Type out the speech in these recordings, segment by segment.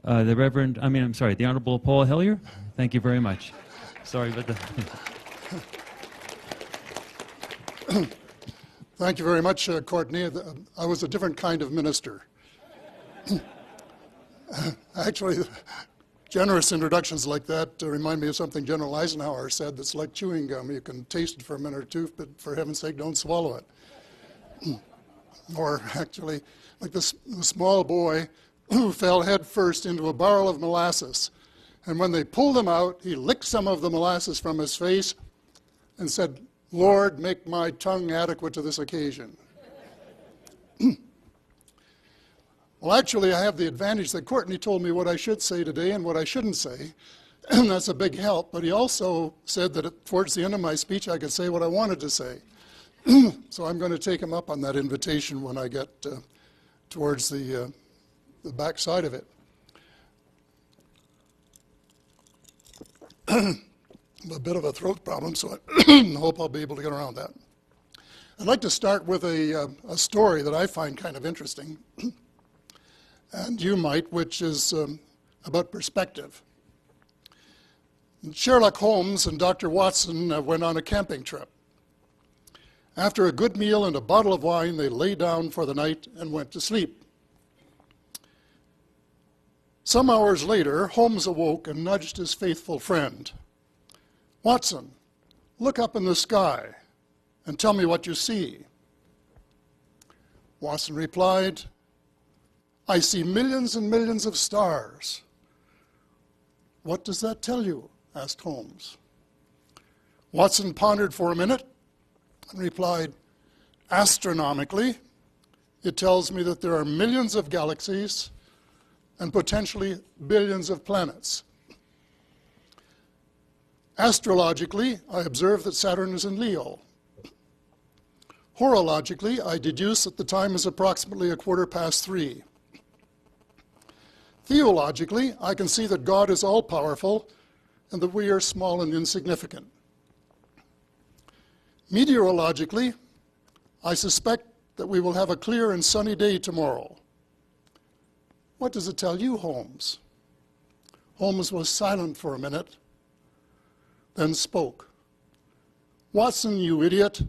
the Honorable Paul Hellyer. Thank you very much. Sorry about the... Thank you very much, Courtney. I was a different kind of minister. Actually, generous introductions like that remind me of something General Eisenhower said that's like chewing gum. You can taste it for a minute or two, but for heaven's sake, don't swallow it. Or actually, like the small boy who fell head first into a barrel of molasses. And when they pulled him out, he licked some of the molasses from his face and said, "Lord, make my tongue adequate to this occasion." Well, actually, I have the advantage that Courtney told me what I should say today and what I shouldn't say, and that's a big help. But he also said that towards the end of my speech, I could say what I wanted to say. So I'm going to take him up on that invitation when I get towards the back side of it. A bit of a throat problem, so I hope I'll be able to get around that. I'd like to start with a story that I find kind of interesting, and you might, which is about perspective. Sherlock Holmes and Dr. Watson went on a camping trip. After a good meal and a bottle of wine, they lay down for the night and went to sleep. Some hours later, Holmes awoke and nudged his faithful friend. "Watson, look up in the sky and tell me what you see." Watson replied, "I see millions and millions of stars." "What does that tell you?" asked Holmes. Watson pondered for a minute and replied, "Astronomically, it tells me that there are millions of galaxies and potentially billions of planets. Astrologically, I observe that Saturn is in Leo. Horologically, I deduce that the time is approximately 3:15. Theologically, I can see that God is all-powerful and that we are small and insignificant. Meteorologically, I suspect that we will have a clear and sunny day tomorrow. What does it tell you, Holmes?" Holmes was silent for a minute, then spoke. "Watson, you idiot,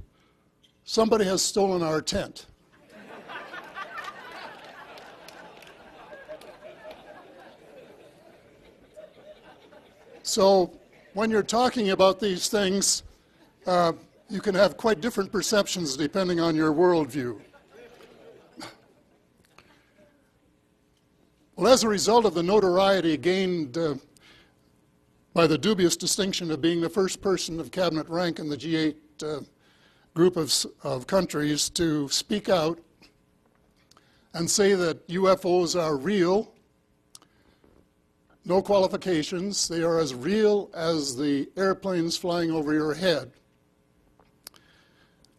somebody has stolen our tent." So when you're talking about these things, you can have quite different perceptions depending on your worldview. Well, as a result of the notoriety gained by the dubious distinction of being the first person of cabinet rank in the G8 group of countries to speak out and say that UFOs are real, no qualifications, they are as real as the airplanes flying over your head.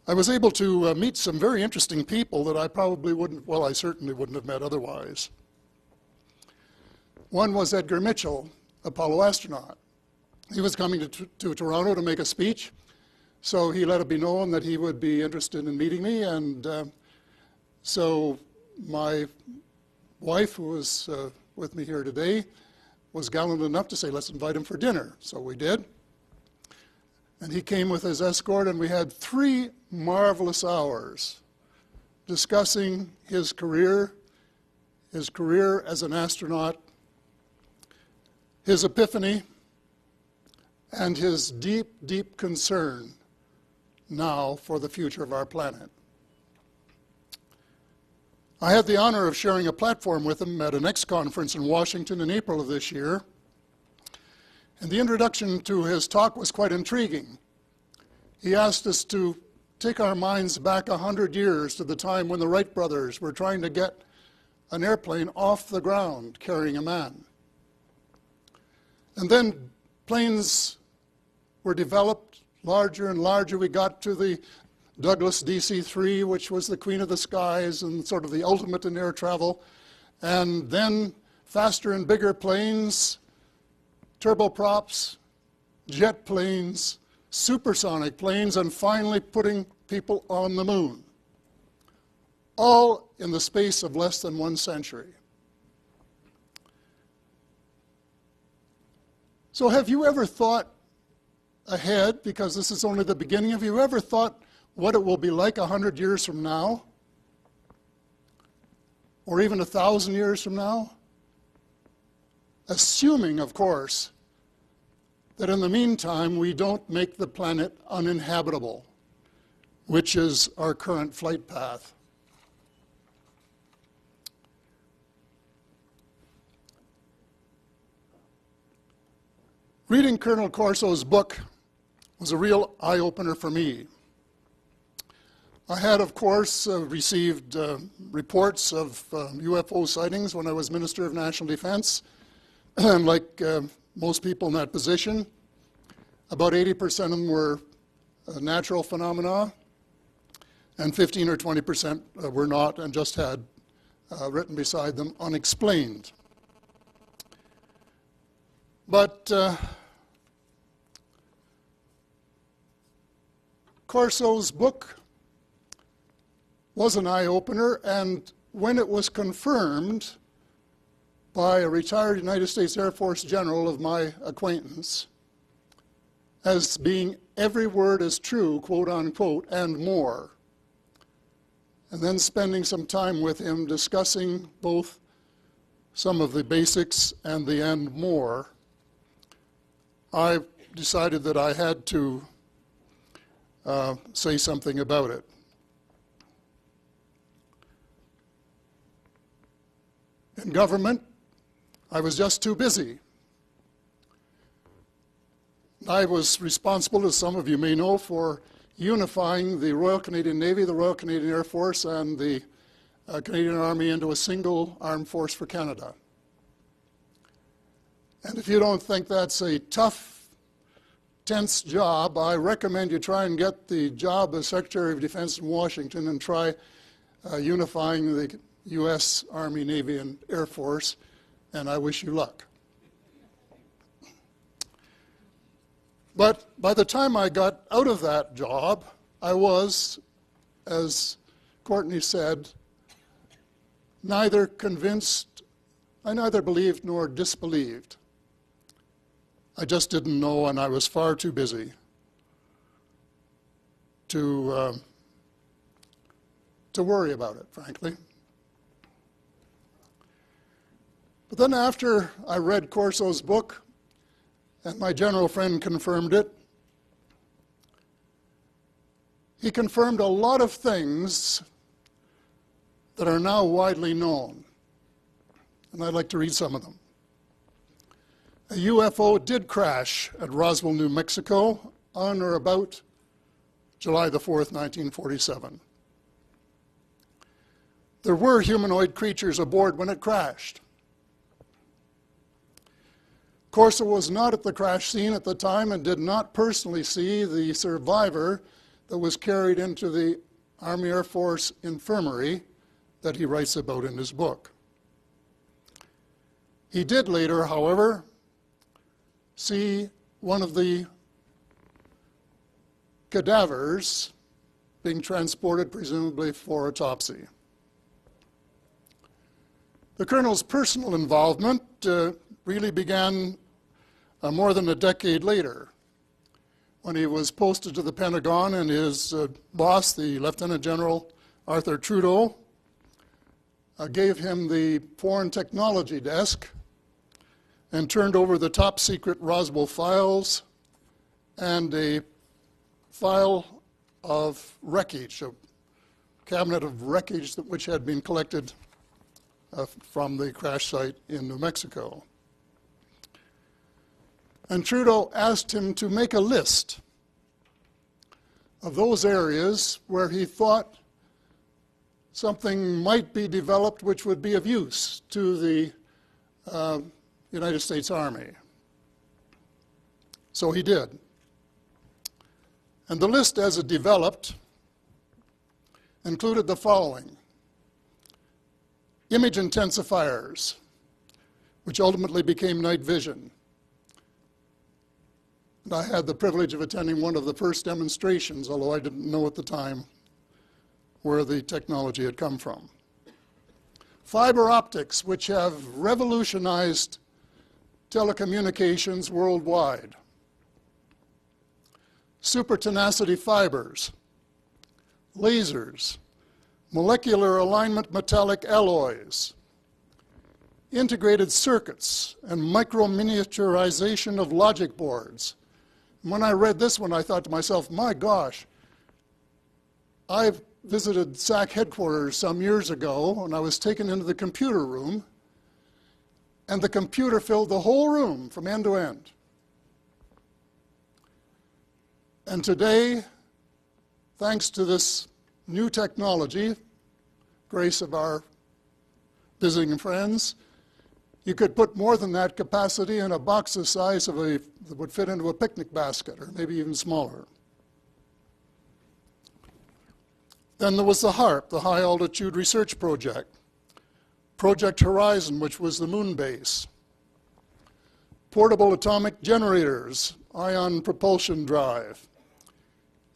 I was able to meet some very interesting people that I certainly wouldn't have met otherwise. One was Edgar Mitchell, Apollo astronaut. He was coming to Toronto to make a speech, so he let it be known that he would be interested in meeting me, and so my wife, who was with me here today, was gallant enough to say, "Let's invite him for dinner." So we did. And he came with his escort, and we had 3 marvelous hours discussing his career as an astronaut, his epiphany, and his deep, deep concern now for the future of our planet. I had the honor of sharing a platform with him at an X-conference in Washington in April of this year, and the introduction to his talk was quite intriguing. He asked us to take our minds back 100 years to the time when the Wright brothers were trying to get an airplane off the ground carrying a man. And then planes were developed larger and larger. We got to the Douglas DC-3, which was the queen of the skies and sort of the ultimate in air travel. And then faster and bigger planes, turboprops, jet planes, supersonic planes, and finally putting people on the moon. All in the space of less than 1 century. So have you ever thought ahead, because this is only the beginning, have you ever thought what it will be like 100 years from now? Or even 1,000 years from now? Assuming, of course, that in the meantime we don't make the planet uninhabitable, which is our current flight path. Reading Colonel Corso's book was a real eye-opener for me. I had, of course, received reports of UFO sightings when I was Minister of National Defense, and like most people in that position, about 80% of them were natural phenomena, and 15 or 20% were not, and just had written beside them unexplained. But Corso's book was an eye-opener, and when it was confirmed by a retired United States Air Force general of my acquaintance as being every word is true, quote unquote, and more, and then spending some time with him discussing both some of the basics and the and more, I decided that I had to say something about it. In government, I was just too busy. I was responsible, as some of you may know, for unifying the Royal Canadian Navy, the Royal Canadian Air Force, and the Canadian Army into a single armed force for Canada. And if you don't think that's a tough, tense job, I recommend you try and get the job as Secretary of Defense in Washington and try unifying the U.S. Army, Navy, and Air Force, and I wish you luck. But by the time I got out of that job, I was, as Courtney said, neither convinced, I neither believed nor disbelieved. I just didn't know, and I was far too busy to worry about it, frankly. But then after I read Corso's book, and my general friend confirmed it, he confirmed a lot of things that are now widely known. And I'd like to read some of them. A UFO did crash at Roswell, New Mexico on or about July the 4th, 1947. There were humanoid creatures aboard when it crashed. Corso was not at the crash scene at the time and did not personally see the survivor that was carried into the Army Air Force infirmary that he writes about in his book. He did later, however, see one of the cadavers being transported, presumably for autopsy. The colonel's personal involvement really began more than a decade later, when he was posted to the Pentagon and his boss, the Lieutenant General Arthur Trudeau, gave him the foreign technology desk and turned over the top secret Roswell files and a file of wreckage, a cabinet of wreckage which had been collected from the crash site in New Mexico. And Trudeau asked him to make a list of those areas where he thought something might be developed which would be of use to the United States Army. So he did. And the list as it developed included the following: image intensifiers, which ultimately became night vision. And I had the privilege of attending one of the first demonstrations, although I didn't know at the time where the technology had come from. Fiber optics, which have revolutionized telecommunications worldwide, supertenacity fibers, lasers, molecular alignment metallic alloys, integrated circuits, and micro-miniaturization of logic boards. And when I read this one, I thought to myself, my gosh, I've visited SAC headquarters some years ago, and I was taken into the computer room, and the computer filled the whole room from end to end. And today, thanks to this new technology, grace of our visiting friends, you could put more than that capacity in a box the size of that would fit into a picnic basket, or maybe even smaller. Then there was the HARP, the High Altitude Research Project, Project Horizon, which was the moon base, portable atomic generators, ion propulsion drive,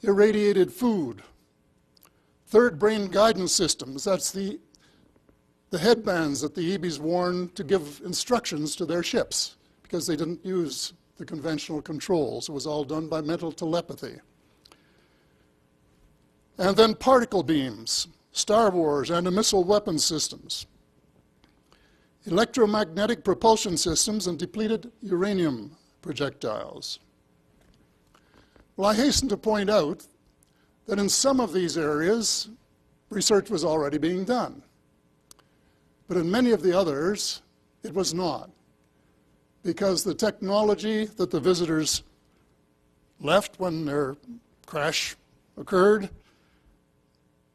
irradiated food, third brain guidance systems, that's the headbands that the EBs worn to give instructions to their ships because they didn't use the conventional controls. It was all done by mental telepathy. And then particle beams, Star Wars, anti-missile weapon systems, electromagnetic propulsion systems, and depleted uranium projectiles. Well, I hasten to point out that in some of these areas, research was already being done. But in many of the others, it was not, because the technology that the visitors left when their crash occurred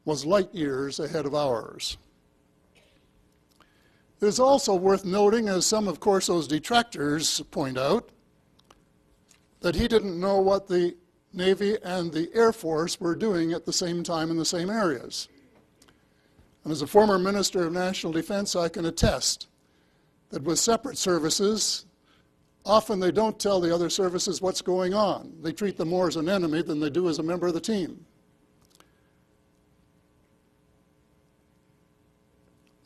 was light years ahead of ours. It is also worth noting, as some of Corso's detractors point out, that he didn't know what the Navy and the Air Force were doing at the same time in the same areas. And as a former Minister of National Defense, I can attest that with separate services, often they don't tell the other services what's going on. They treat them more as an enemy than they do as a member of the team.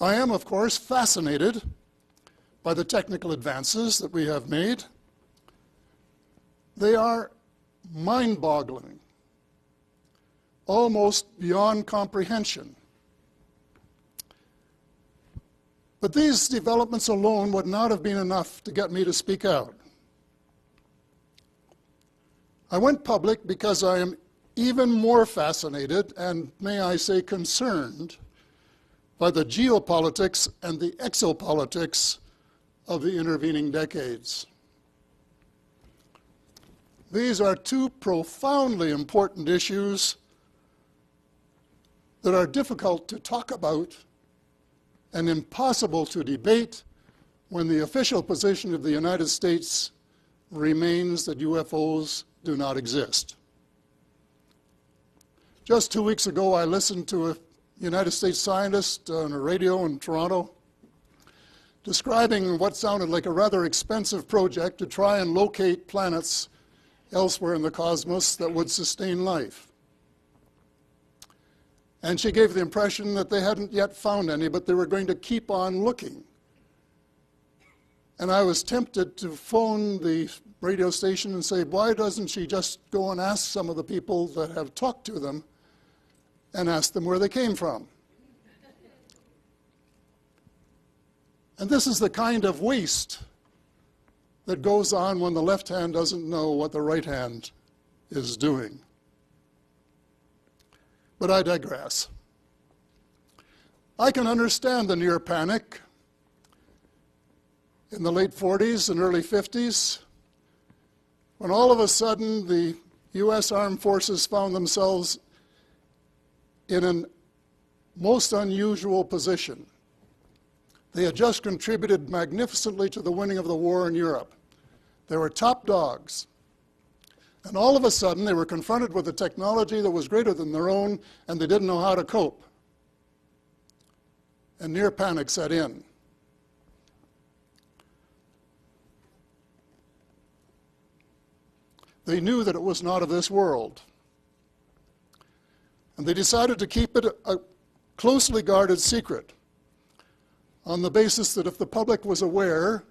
I am, of course, fascinated by the technical advances that we have made. They are mind-boggling, almost beyond comprehension. But these developments alone would not have been enough to get me to speak out. I went public because I am even more fascinated and, may I say, concerned by the geopolitics and the exopolitics of the intervening decades. These are two profoundly important issues that are difficult to talk about and impossible to debate when the official position of the United States remains that UFOs do not exist. Just 2 weeks ago, I listened to a United States scientist on a radio in Toronto describing what sounded like a rather expensive project to try and locate planets elsewhere in the cosmos that would sustain life. And she gave the impression that they hadn't yet found any, but they were going to keep on looking. And I was tempted to phone the radio station and say, why doesn't she just go and ask some of the people that have talked to them and ask them where they came from? And this is the kind of waste that goes on when the left hand doesn't know what the right hand is doing. But I digress. I can understand the near panic in the late 40s and early 50s when all of a sudden the U.S. Armed Forces found themselves in a most unusual position. They had just contributed magnificently to the winning of the war in Europe. They were top dogs. And all of a sudden, they were confronted with a technology that was greater than their own, and they didn't know how to cope. And near panic set in. They knew that it was not of this world. And they decided to keep it a closely guarded secret on the basis that if the public was aware,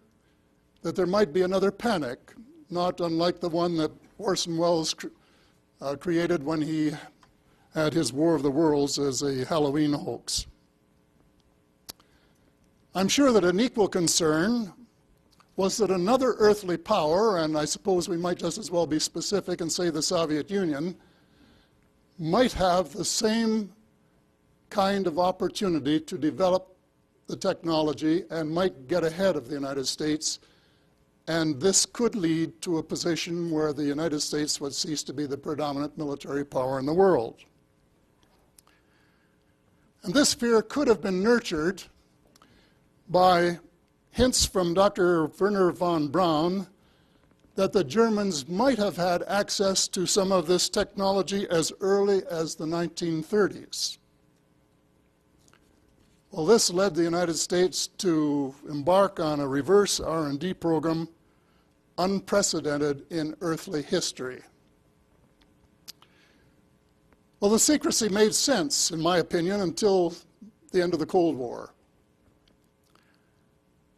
that there might be another panic, not unlike the one that Orson Welles created when he had his War of the Worlds as a Halloween hoax. I'm sure that an equal concern was that another earthly power, and I suppose we might just as well be specific and say the Soviet Union, might have the same kind of opportunity to develop the technology and might get ahead of the United States, and this could lead to a position where the United States would cease to be the predominant military power in the world. And this fear could have been nurtured by hints from Dr. Werner von Braun that the Germans might have had access to some of this technology as early as the 1930s. Well, this led the United States to embark on a reverse R&D program unprecedented in earthly history. Well, the secrecy made sense, in my opinion, until the end of the Cold War.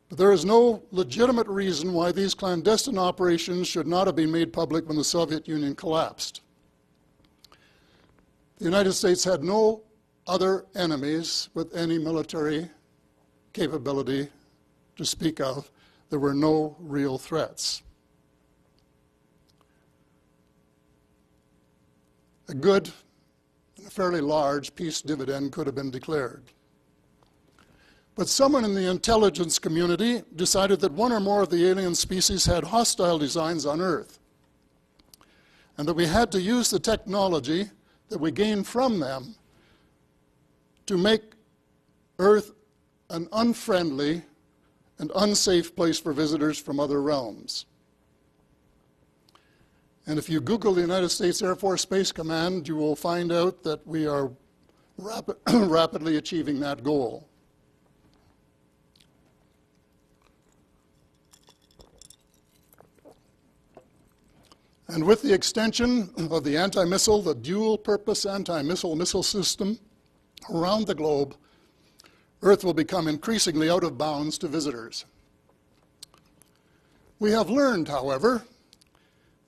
But there is no legitimate reason why these clandestine operations should not have been made public when the Soviet Union collapsed. The United States had no other enemies with any military capability to speak of. There were no real threats. A good and a fairly large peace dividend could have been declared. But someone in the intelligence community decided that one or more of the alien species had hostile designs on Earth, and that we had to use the technology that we gained from them to make Earth an unfriendly and unsafe place for visitors from other realms. And if you Google the United States Air Force Space Command, you will find out that we are rapidly achieving that goal. And with the extension of the anti-missile, the dual-purpose anti-missile missile system around the globe, Earth will become increasingly out of bounds to visitors. We have learned, however,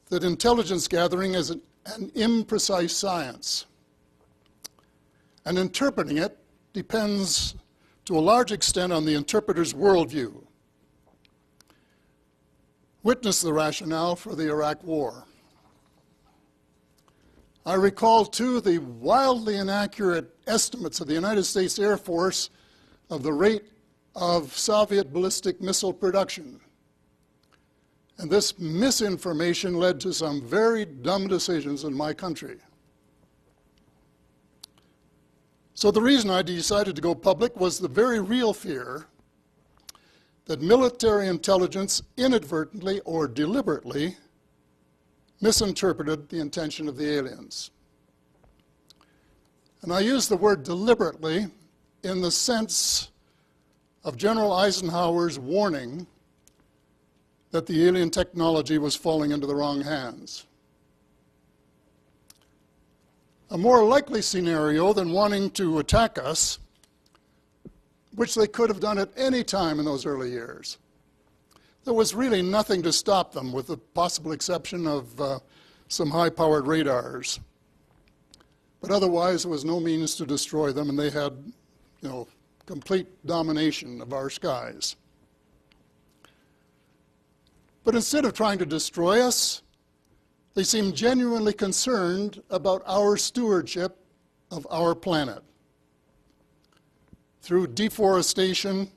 that intelligence gathering is an imprecise science, and interpreting it depends to a large extent on the interpreter's worldview. Witness the rationale for the Iraq War. I recall, too, the wildly inaccurate estimates of the United States Air Force of the rate of Soviet ballistic missile production. And this misinformation led to some very dumb decisions in my country. So the reason I decided to go public was the very real fear that military intelligence inadvertently or deliberately misinterpreted the intention of the aliens. And I use the word deliberately in the sense of General Eisenhower's warning that the alien technology was falling into the wrong hands. A more likely scenario than wanting to attack us, which they could have done at any time in those early years. There was really nothing to stop them, with the possible exception of some high-powered radars. But otherwise, there was no means to destroy them, and they had, complete domination of our skies. But instead of trying to destroy us, they seemed genuinely concerned about our stewardship of our planet. Through deforestation,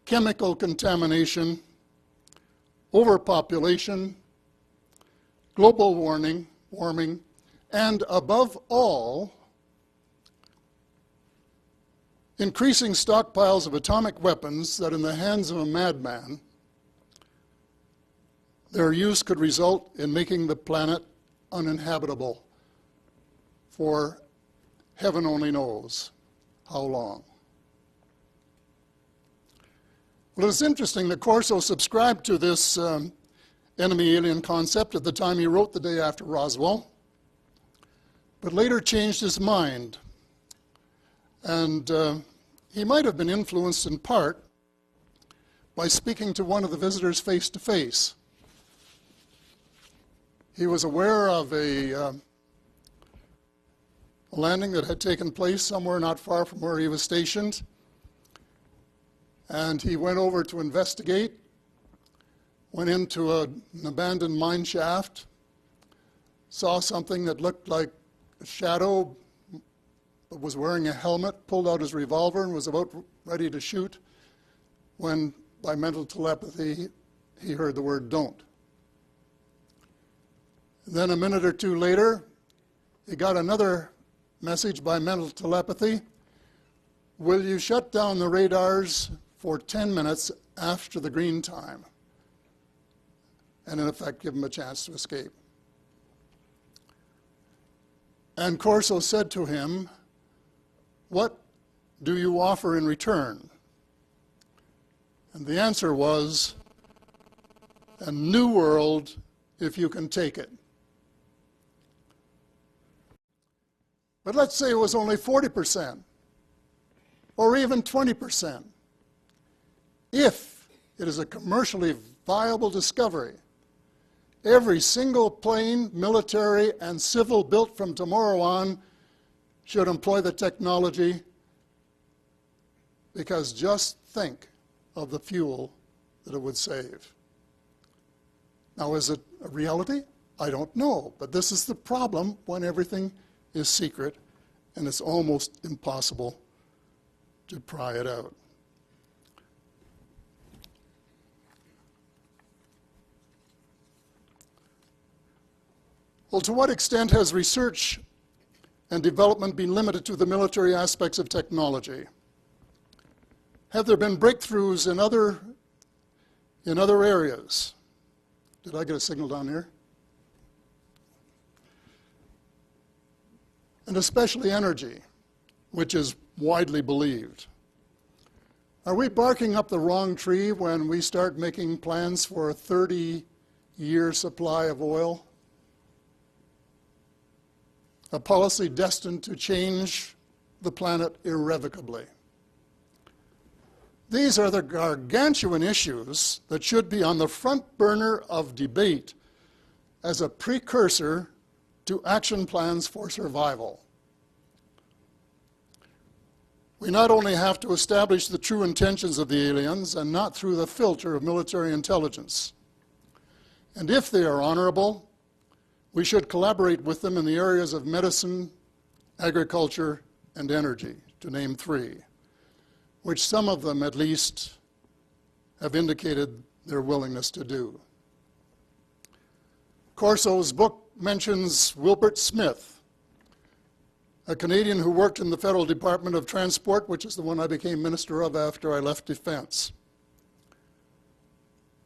chemical contamination, overpopulation, global warming, and above all, increasing stockpiles of atomic weapons that in the hands of a madman, their use could result in making the planet uninhabitable for heaven only knows how long. Well, it's interesting that Corso subscribed to this enemy alien concept at the time he wrote The Day After Roswell, but later changed his mind. And he might have been influenced in part by speaking to one of the visitors face to face. He was aware of a landing that had taken place somewhere not far from where he was stationed, and he went over to investigate, went into an abandoned mine shaft, saw something that looked like a shadow, but was wearing a helmet, pulled out his revolver and was about ready to shoot when, by mental telepathy, he heard the word "don't." Then a minute or two later, he got another message by mental telepathy: "Will you shut down the radars for 10 minutes after the green time?" And in effect, give him a chance to escape. And Corso said to him, "What do you offer in return?" And the answer was, "A new world if you can take it." But let's say it was only 40%, or even 20%. If it is a commercially viable discovery, every single plane, military and civil, built from tomorrow on should employ the technology, because just think of the fuel that it would save. Now, is it a reality? I don't know, but this is the problem when everything is secret and it's almost impossible to pry it out. Well, to what extent has research and development been limited to the military aspects of technology? Have there been breakthroughs in other areas? Did I get a signal down here? And especially energy, which is widely believed. Are we barking up the wrong tree when we start making plans for a 30-year supply of oil? A policy destined to change the planet irrevocably. These are the gargantuan issues that should be on the front burner of debate as a precursor to action plans for survival. We not only have to establish the true intentions of the aliens, and not through the filter of military intelligence. And if they are honorable, we should collaborate with them in the areas of medicine, agriculture, and energy, to name three, which some of them at least have indicated their willingness to do. Corso's book mentions Wilbert Smith, a Canadian who worked in the Federal Department of Transport, which is the one I became minister of after I left Defense.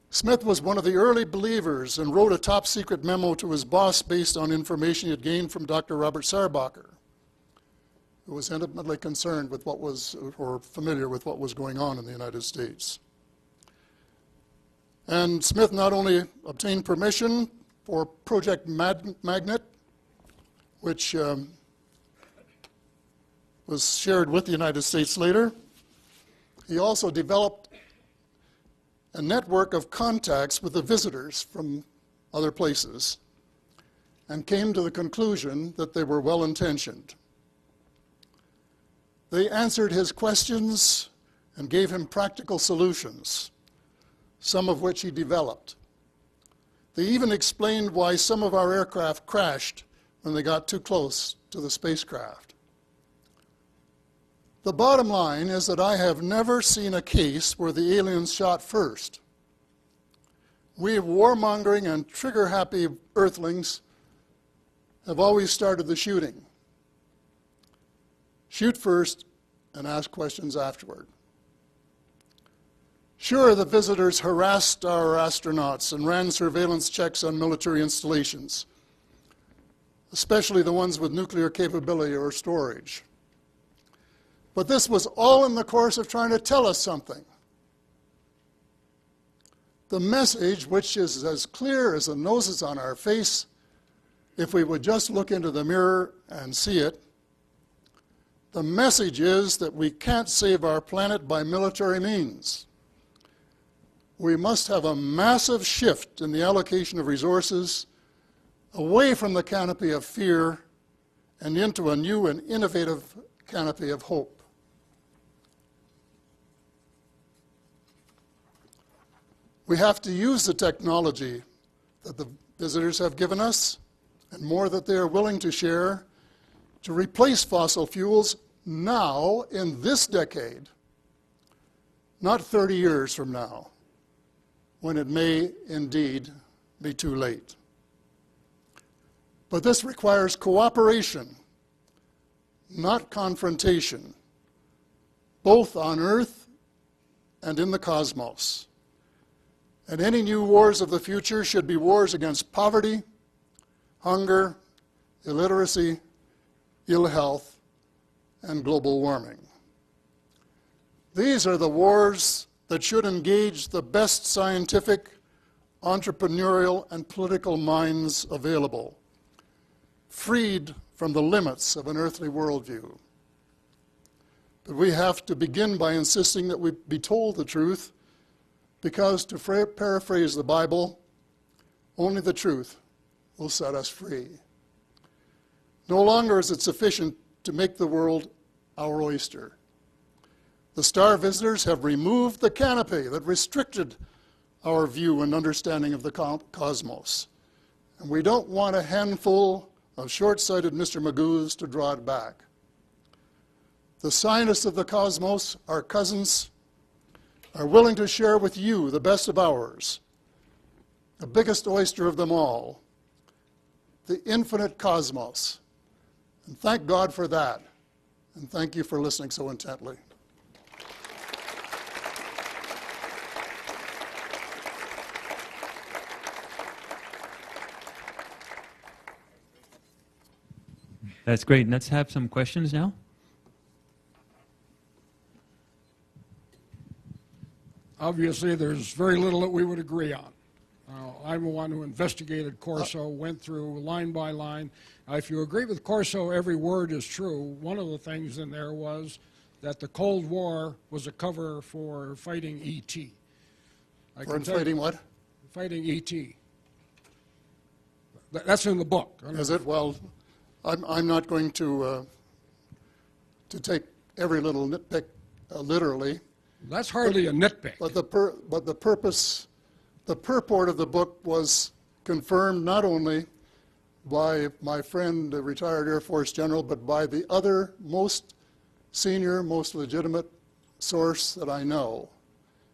Smith was one of the early believers and wrote a top-secret memo to his boss based on information he had gained from Dr. Robert Sarbacher, who was intimately concerned with what was, or familiar with what was going on in the United States. And Smith not only obtained permission for Project Magnet, which was shared with the United States later, he also developed a network of contacts with the visitors from other places and came to the conclusion that they were well-intentioned. They answered his questions and gave him practical solutions, some of which he developed. They even explained why some of our aircraft crashed when they got too close to the spacecraft. The bottom line is that I have never seen a case where the aliens shot first. We warmongering and trigger-happy Earthlings have always started the shooting. Shoot first and ask questions afterward. Sure, the visitors harassed our astronauts and ran surveillance checks on military installations, especially the ones with nuclear capability or storage. But this was all in the course of trying to tell us something. The message, which is as clear as the noses on our face, if we would just look into the mirror and see it, the message is that we can't save our planet by military means. we must have a massive shift in the allocation of resources away from the canopy of fear and into a new and innovative canopy of hope. We have to use the technology that the visitors have given us, and more that they are willing to share, to replace fossil fuels now in this decade, not 30 years from now, when it may indeed be too late. But this requires cooperation, not confrontation, both on Earth and in the cosmos. And any new wars of the future should be wars against poverty, hunger, illiteracy, ill health, and global warming. These are the wars that should engage the best scientific, entrepreneurial, and political minds available, freed from the limits of an earthly worldview. But we have to begin by insisting that we be told the truth, because, to paraphrase the Bible, only the truth will set us free. No longer is it sufficient to make the world our oyster. The star visitors have removed the canopy that restricted our view and understanding of the cosmos. And we don't want a handful of short-sighted Mr. Magoo's to draw it back. The scientists of the cosmos, our cousins, are willing to share with you the best of ours, the biggest oyster of them all, the infinite cosmos. And thank God for that. And thank you for listening so intently. That's great. Let's have some questions now. Obviously, there's very little that we would agree on. I'm the one who investigated Corso, went through line by line. If you agree with Corso, every word is true. One of the things in there was that the Cold War was a cover for fighting E.T. For fighting what? Fighting E.T. That's in the book. Is it? Well, I'm not going to take every little nitpick literally. That's hardly a nitpick. But the purport of the book was confirmed not only by my friend, the retired Air Force general, but by the other most senior, most legitimate source that I know.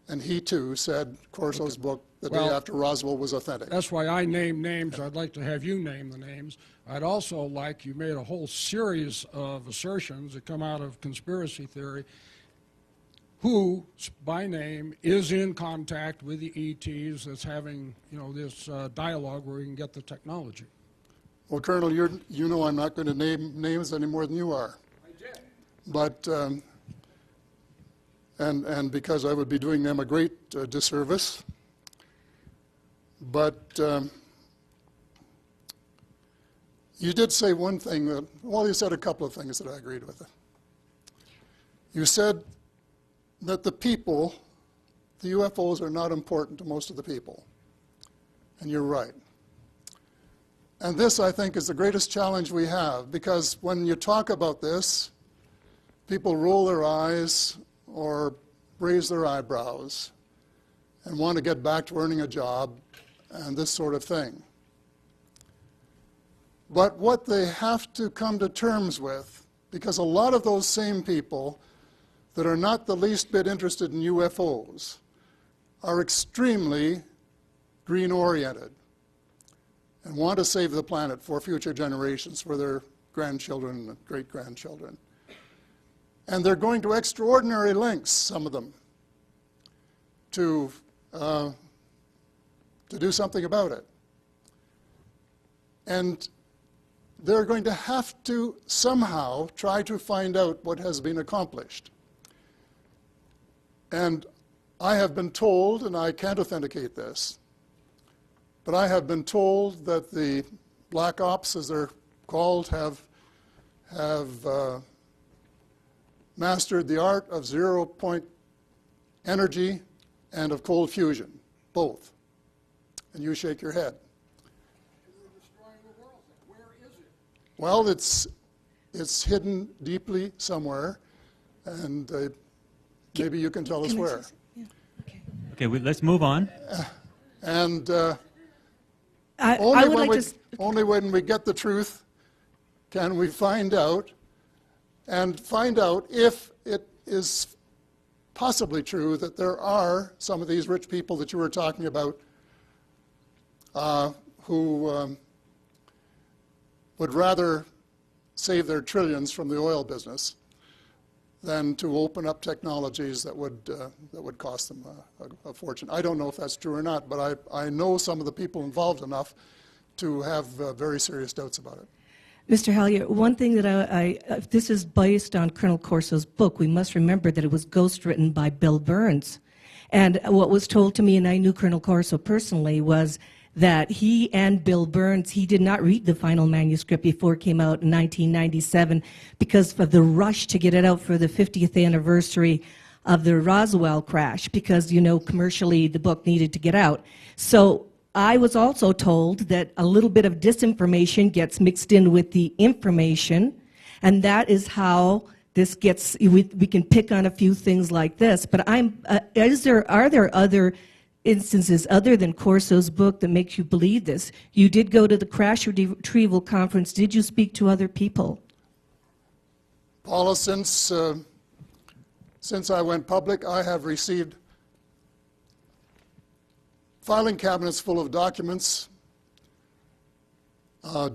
And he too said Corso's book the day after Roswell was authentic. That's why I name names. I'd like to have you name the names. I'd also like, you made a whole series of assertions that come out of conspiracy theory. Who, by name, is in contact with the ETs that's having, this dialogue where we can get the technology? Well, Colonel, you know I'm not going to name names any more than you are. I did. But, and because I would be doing them a great disservice. But you did say one thing that, well, you said a couple of things that I agreed with. You said that the people, the UFOs are not important to most of the people. And you're right. And this, I think, is the greatest challenge we have, because when you talk about this, people roll their eyes or raise their eyebrows and want to get back to earning a job and this sort of thing. But what they have to come to terms with, because a lot of those same people that are not the least bit interested in UFOs are extremely green-oriented and want to save the planet for future generations, for their grandchildren and great-grandchildren. And they're going to extraordinary lengths, some of them, to do something about it. And they're going to have to somehow try to find out what has been accomplished. And I have been told, and I can't authenticate this, but I have been told that the Black Ops, as they're called, have mastered the art of zero-point energy and of cold fusion. both. And you shake your head. Well, it's hidden deeply somewhere, and maybe you can tell us where. Yeah. Okay. Okay, let's move on. And I only when we get the truth can we find out, and find out if it is possibly true that there are some of these rich people that you were talking about who would rather save their trillions from the oil business than to open up technologies that would cost them a fortune. I don't know if that's true or not, but I know some of the people involved enough to have very serious doubts about it. Mr. Hellyer, one thing that this is based on Colonel Corso's book. We must remember that it was ghostwritten by Bill Burns. And what was told to me, and I knew Colonel Corso personally, was that he and Bill Burns, he did not read the final manuscript before it came out in 1997 because of the rush to get it out for the 50th anniversary of the Roswell crash, because, you know, commercially the book needed to get out. So I was also told that a little bit of disinformation gets mixed in with the information, and that is how this gets, we can pick on a few things like this. But are there other instances other than Corso's book that makes you believe this? You did go to the crash retrieval conference. Did you speak to other people? Paula, since I went public, I have received filing cabinets full of documents,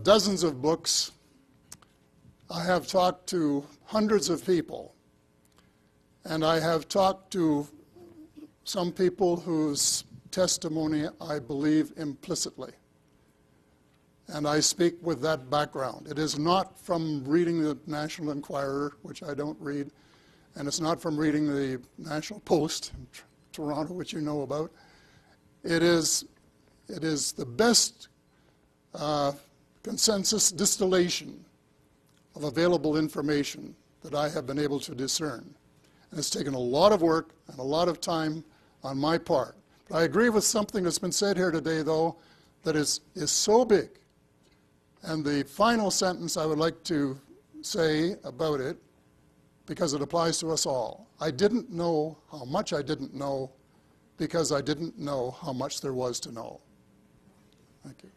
dozens of books. I have talked to hundreds of people, and I have talked to some people whose testimony I believe implicitly. And I speak with that background. It is not from reading the National Enquirer, which I don't read, and it's not from reading the National Post in Toronto, which you know about. It is the best consensus distillation of available information that I have been able to discern. And it's taken a lot of work and a lot of time on my part. But I agree with something that's been said here today, though, that is so big. And the final sentence I would like to say about it, because it applies to us all. I didn't know how much I didn't know because I didn't know how much there was to know. Thank you.